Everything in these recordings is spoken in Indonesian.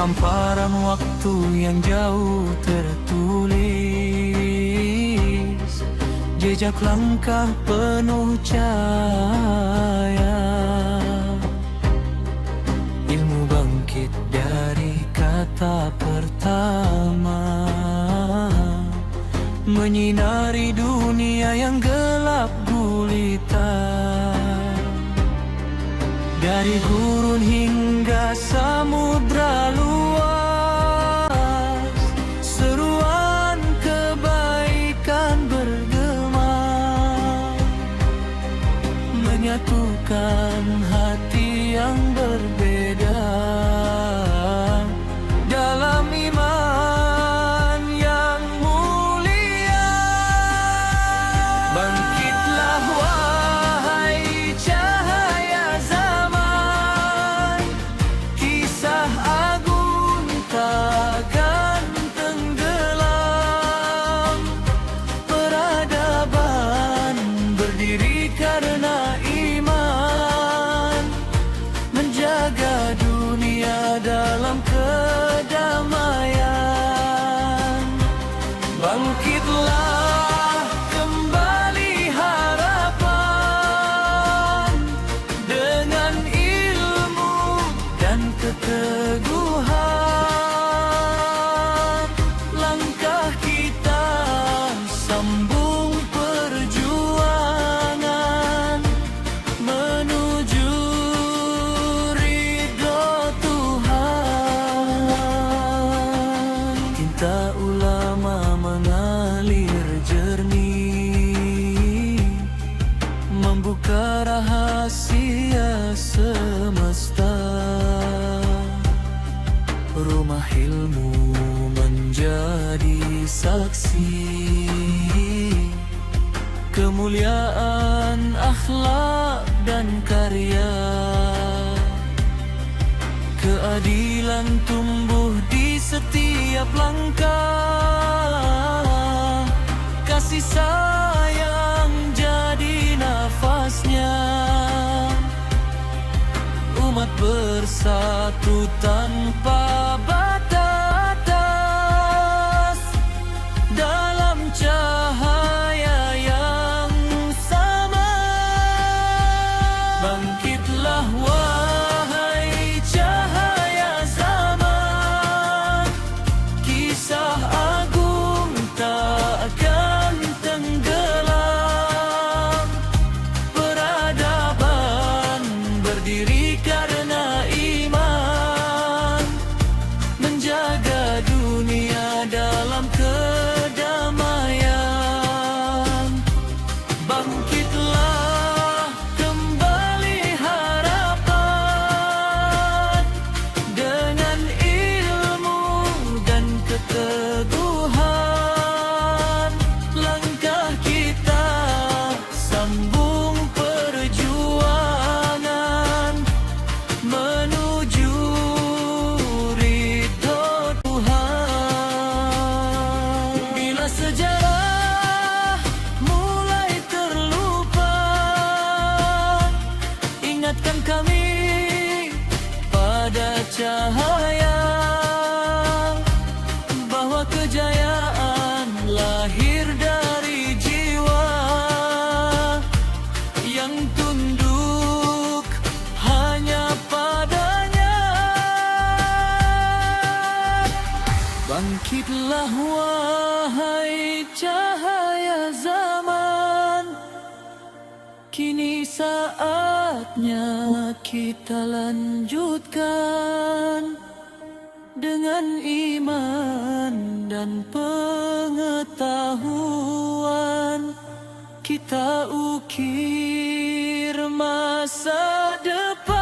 hamparan waktu yang jauh tertulis, jejak langkah penuh cahaya. Ilmu bangkit dari kata pertama, menyinari dunia yang gelap gulita. Dari gurun hingga samudra luas, seruan kebaikan bergema, menyatukan hati yang berbeda dalam iman yang mulia. Bangkitlah wahai cahaya zaman, kisah agung takkan tenggelam. Peradaban berdiri karena iman, menjaga dunia dalam kedamaian. Bangkitlah kembali harapan, dengan ilmu dan keteguhan. Langkah kita sambung perjuangan menuju ridho Tuhan. Tinta ulama mengalir jernih, membuka rahasia semesta. Rumah ilmu menjadi saksi kemuliaan akhlak dan karya. Keadilan tumbuh di setiap langkah, kasih sayang jadi nafasnya. Umat bersatu tanpa batas, dalam cahaya yang sama. Bangkitlah wahai cahaya zaman, kisah agung takkan tenggelam. Peradaban berdiri karena iman, menjaga dunia dalam kedamaian. Bangkitlah kembali harapan, dengan ilmu dan keteguhan. Langkah kita sambung perjuangan menuju ridho Tuhan. Bila sejarah mulai terlupa, ingatkan kami pada cahaya, bahwa kejayaan lahir dari jiwa yang tunduk hanya padanya. Bangkitlah wahai cahaya zaman, kini saatnya kita lanjutkan. Dengan iman dan pengetahuan, kita ukir masa depan.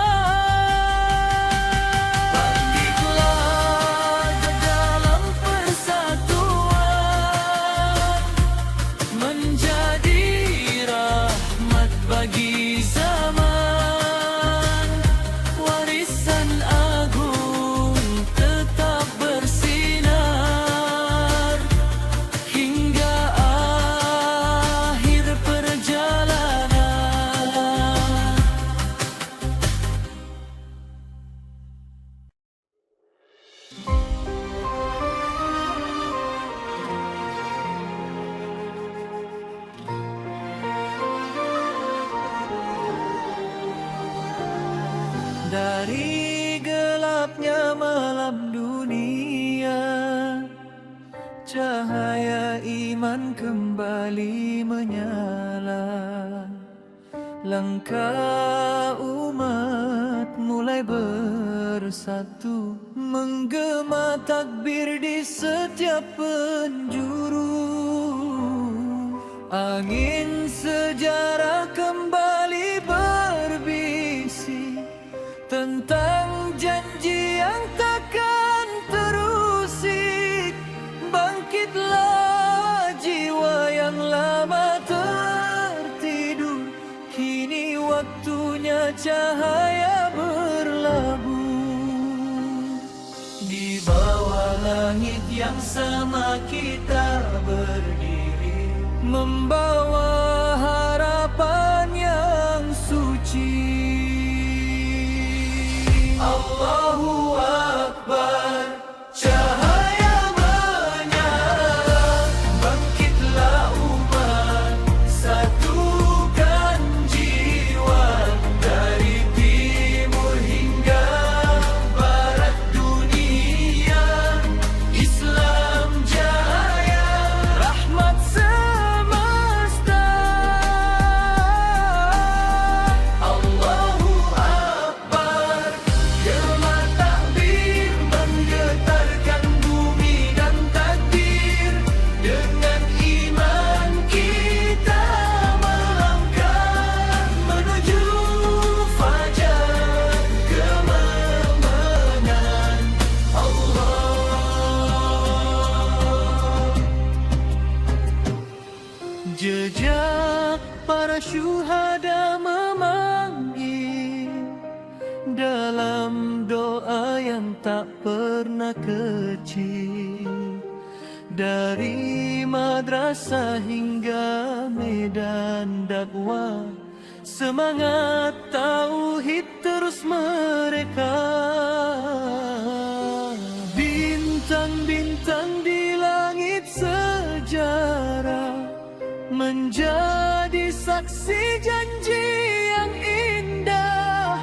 Bangkitlah dalam persatuan, menjadi rahmat bagi zaman. Warisan agung tetap bersinar hingga akhir perjalanan. Dari gelapnya malam dunia, cahaya iman kembali menyala. Langkah umat mulai bersatu, menggema takbir di setiap penjuru. Angin sejarah kembali berbisik tentang janji yang takkan terusik. Bangkitlah jiwa yang lama tertidur, kini waktunya cahaya berlabuh. Di bawah langit yang sama kita berdiri, membawa harapan yang suci. Allahu Akbar, cahaya menyala. Bangkitlah umat, satukan jiwa. Dari timur hingga barat dunia, Islam jaya, rahmat semesta. Allahu Akbar, gema takbir menggetarkan bumi dan takdir. Dengan iman kita melangkah menuju fajar kemenangan. Allah. Jejak para syuhada memanggil dalam doa yang tak pernah kecil. Dari madrasah hingga medan dakwah, semangat tauhid terus mereka. Bintang-bintang di langit sejarah menjadi saksi janji yang indah,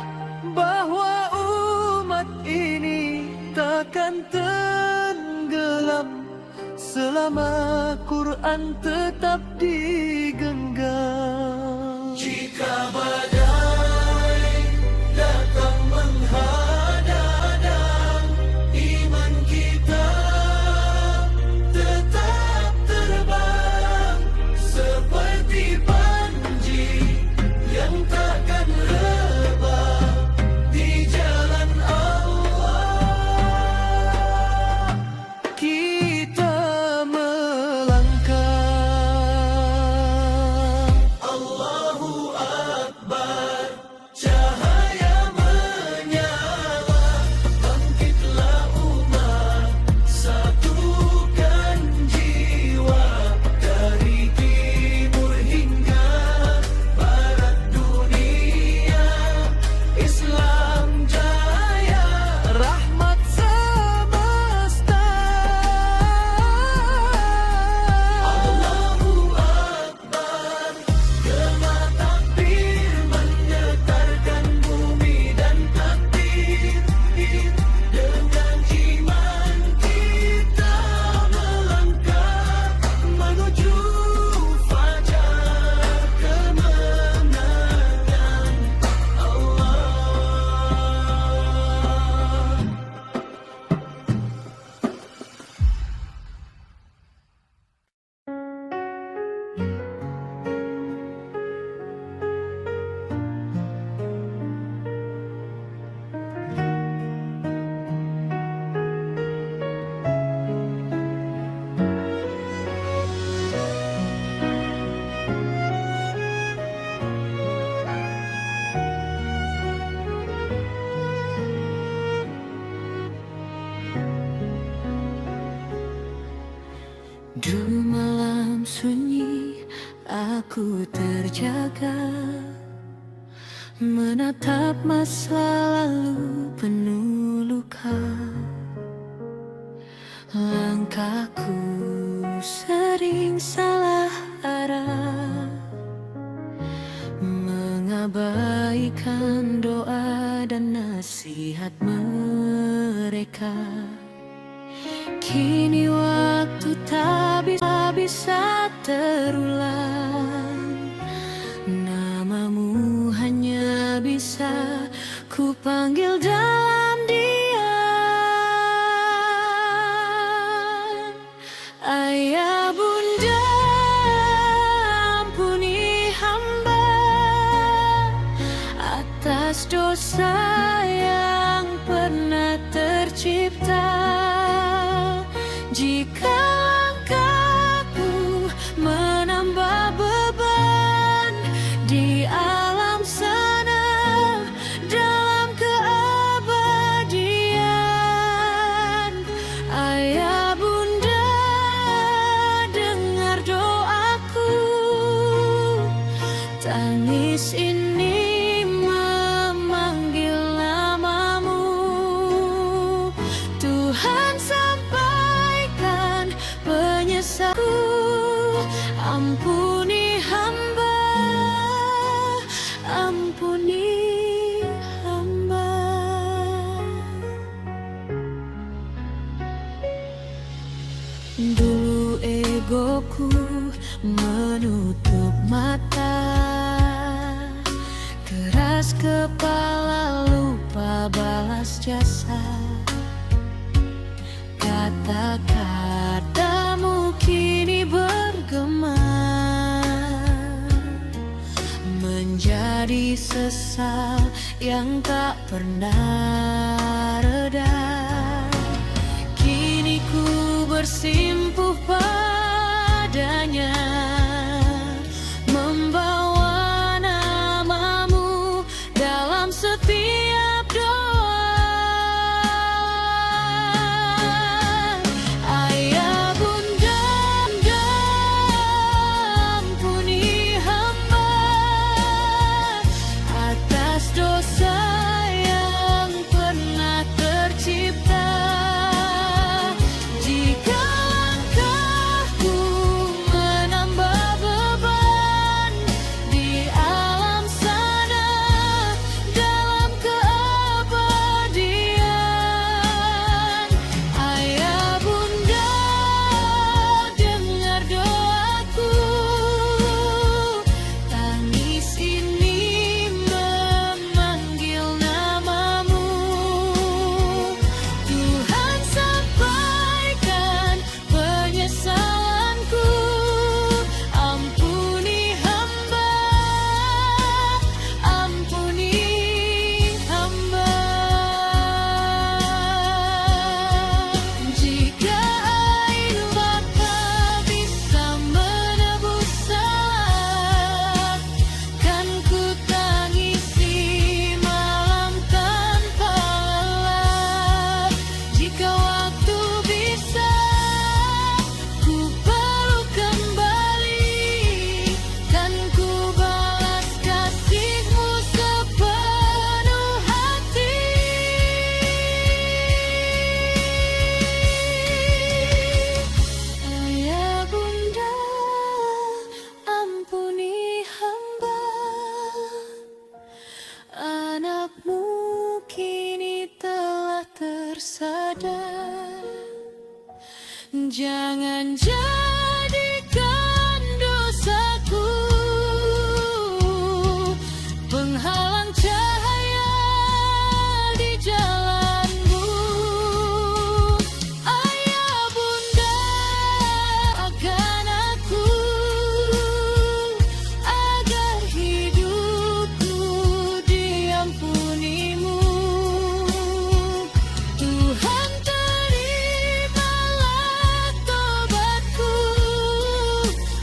bahwa umat ini takkan tenggelam selama Quran tetap digenggam. Jika badai datang menghadang, iman kita tetap terbang seperti panji yang takkan rebah di jalan Allah. Kita melangkah. Allahu Akbar, cahaya menyala. Bangkitlah umat, satukan jiwa. Dari timur hingga barat dunia, Islam jaya, rahmat semesta. Allahu Akbar, gema takbir menggetarkan bumi dan takdir. Dengan iman kita melangkah menuju fajar kemenangan. Allah. Di malam sunyi aku terjaga, menatap masa lalu penuh luka. Langkahku sering salah arah, mengabaikan doa dan nasihat. nasihat mereka. Kini waktu tak bisa terulang, namamu hanya bisa ku panggil dalam diam. Ayah bunda, ampuni hamba atas dosa yang pernah tercipta. Jika langkahku menambah beban di alam sana, dalam keabadian, ayah bunda dengar doaku. Tangis ini memanggil namamu, Tuhan. Sampaikan penyesalku, ampuni hamba, ampuni hamba. Dulu egoku menutup mata, keras kepala lupa balas jasa. Kata-katamu kini bergema, menjadi sesal yang tak pernah reda. Kini ku bersimpuh padanya, membawa namamu dalam setiap doa. Tersadar, jangan jadikan dosaku penghalang cahaya di jalanmu. Ayah bunda akan aku, agar hidupku diampunimu. Tuhan, terimalah tobatku,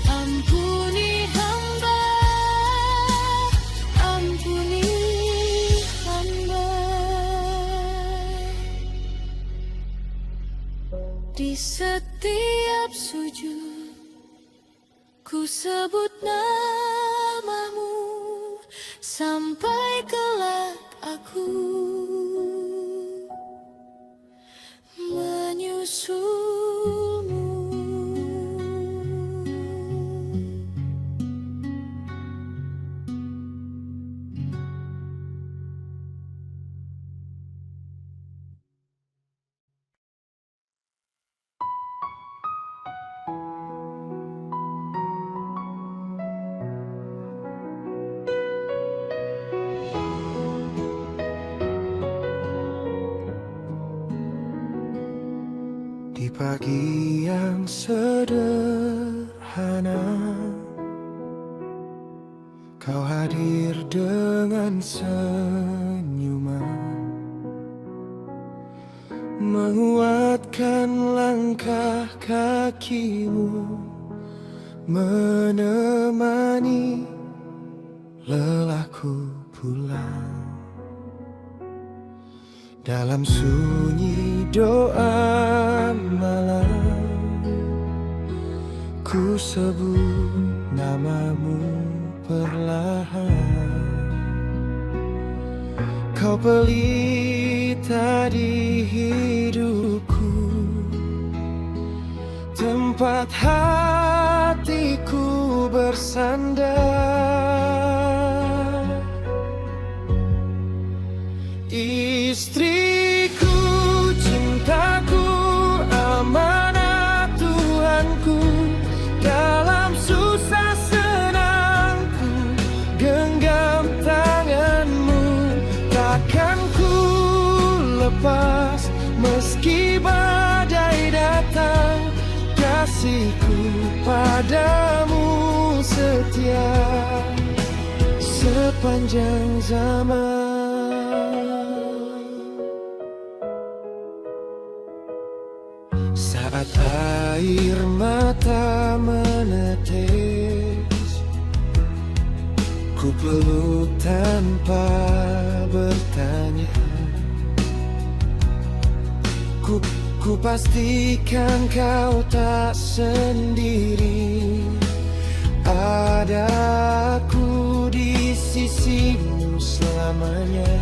ampuni hamba, ampuni hamba. Di setiap sujud ku sebut namamu, sampai kelak aku menyusulmu. pagi yang sederhana, kau hadir dengan senyuman, menguatkan langkah kakimu, menemani lelahku pulang. Dalam sunyi doa malam, ku sebut namamu perlahan. Kau pelita di hidupku, tempat hatiku bersandar. Istriku, cintaku, amanat Tuhanku, dalam susah senangku genggam tanganmu. Takkan ku lepas meski badai datang, kasihku padamu setia sepanjang zaman. Saat air mata menetes, ku peluk tanpa bertanya. Ku pastikan kau tak sendiri, ada aku di sisimu selamanya.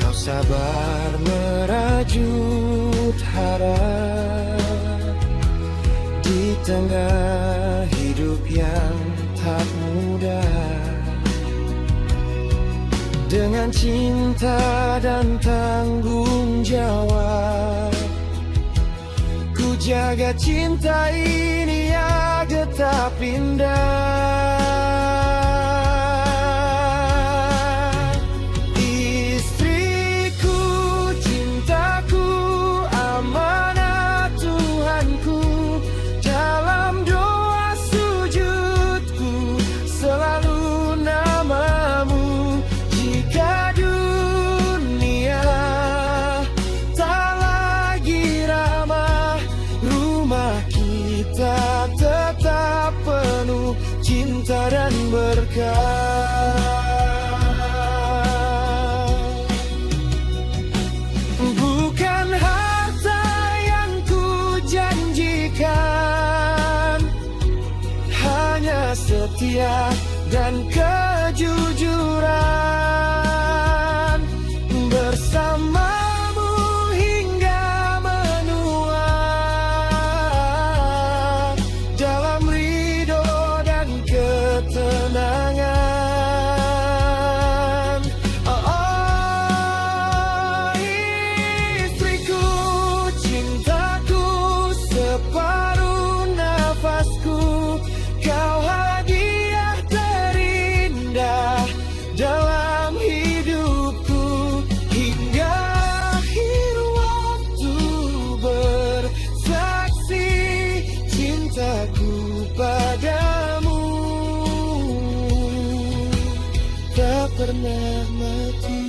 Kau sabar merajut harap di tengah hidup yang tak mudah. Dengan cinta dan tanggung jawab, ku jaga cinta ini agar tak pindah. Istriku, cintaku, amanat Tuhanku, dalam doa sujudku selalu namamu. Jika dunia tak lagi ramah, rumah kita tetap penuh cinta dan berkah. Bukan harta yang ku janjikan, hanya setia dan kejujuran, bersamamu hingga menua, dalam ridho dan ketenangan. Oh, istriku, cintaku, separuh nafasku, kau hadiah terindah dalam hidupku. Hingga akhir waktu bersaksi, cintaku padamu tak pernah mati.